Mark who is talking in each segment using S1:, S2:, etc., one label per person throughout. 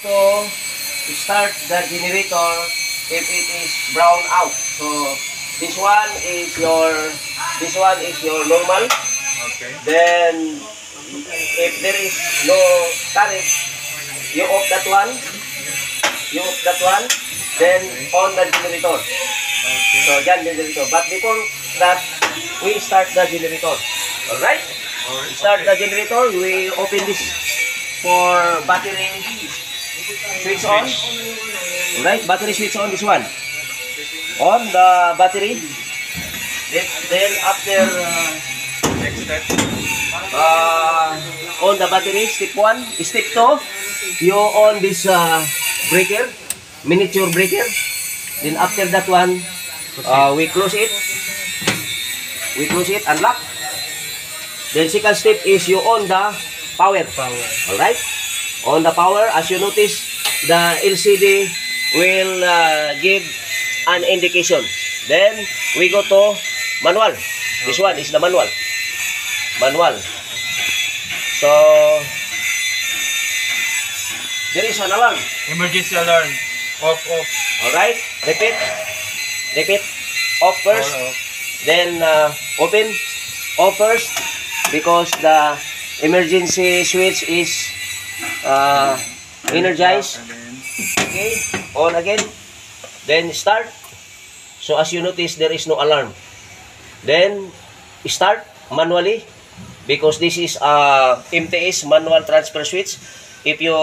S1: to start the generator if it is brown out. So this one is your normal.
S2: Okay.
S1: Then if there is no current, you off that one. Then on the generator.
S2: Okay.
S1: So yan generator. But before that, we start the generator. Alright? Start the generator. We open this for battery switch on. Alright, battery switch on this one. On the battery. Then after
S2: Next step.
S1: on the battery, step 1, step 2, you on this breaker, miniature breaker. Then after that one, we close it, unlock. Then second step is you on the power. Alright? On the power, as you notice, the LCD will give an indication. Then we go to manual. This one is the manual. So there is an alarm.
S2: Emergency alarm. Off.
S1: Alright? Repeat. Off first.
S2: Off.
S1: Then open. Off first. Because the emergency switch is energized.
S2: And then
S1: Okay. On again. Then start. So as you notice, there is no alarm. Then start manually. Because this is MTS, manual transfer switch. If you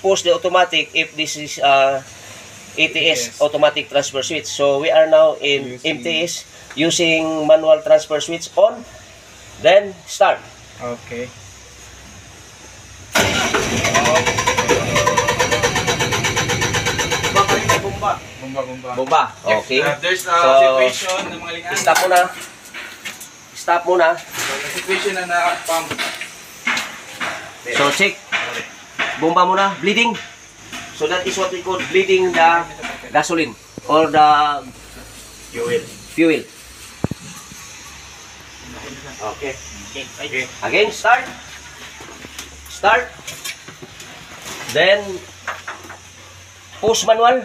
S1: push the automatic, if this is ATS, automatic transfer switch. So we are now in MTS using manual transfer switch on. Then start.
S2: okay.
S1: Bomba. Okay.
S2: There's a
S1: So,
S2: situation ng mga lingan.
S1: Stop muna.
S2: The situation na pump.
S1: So check. Bomba muna. Bleeding. So that is what we call bleeding the gasoline or the fuel. Okay. Again, start. Then push manual.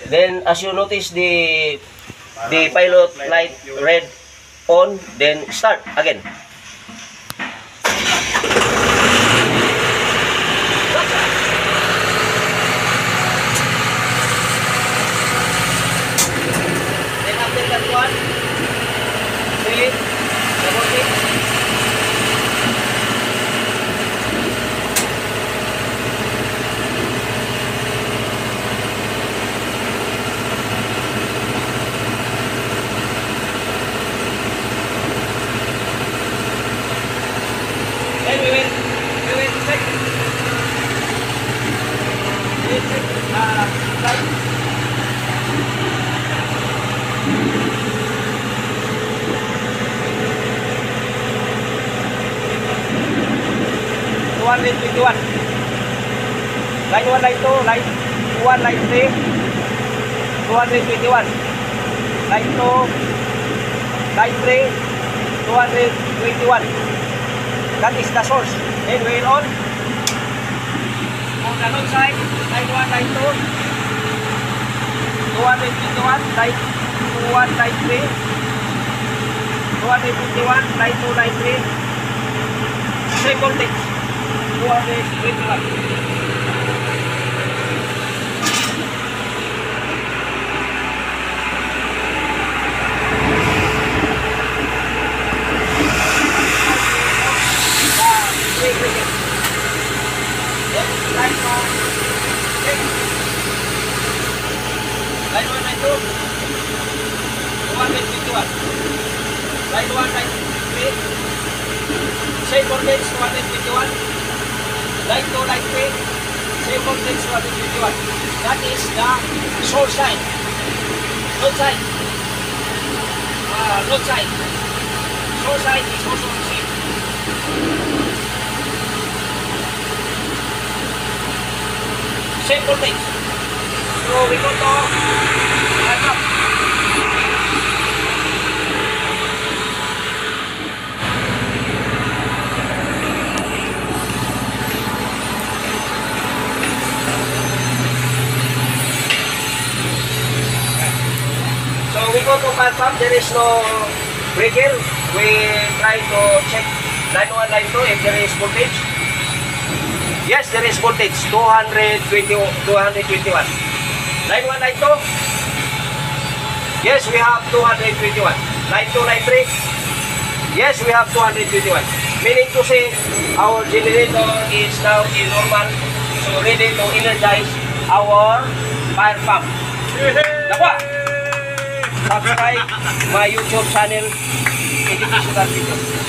S1: Then as you notice the pilot light red on, then start again. Then after that one, fill it, double it. Then we will check. Light. 221. Line 1, line 2, line 1, line 3. 221. Line 2, line 3, 221. That is the source. Then we will on. On the load side, line 1, line 2. 221, line 1, line 3. 221, line 2, line 3. Same voltage. 221. Line 1, line 2. 221. Line 1, line 3. Same voltage, 221. Line 2, line 3. Same voltage, 221. That is the source side. Load side. Load side. Source side is also the same. Same voltage. So we go to line up. fire pump, there is no breaker. We try to check line 1, line 2 if there is voltage. Yes, there is voltage, 221. Line 1, line 2. Yes, we have 221. Line 2, line 3. Yes, we have 221. Meaning to say, our generator is now in normal, so ready to energize our fire pump. Nakuha! Subscribe my YouTube channel, Educational Video.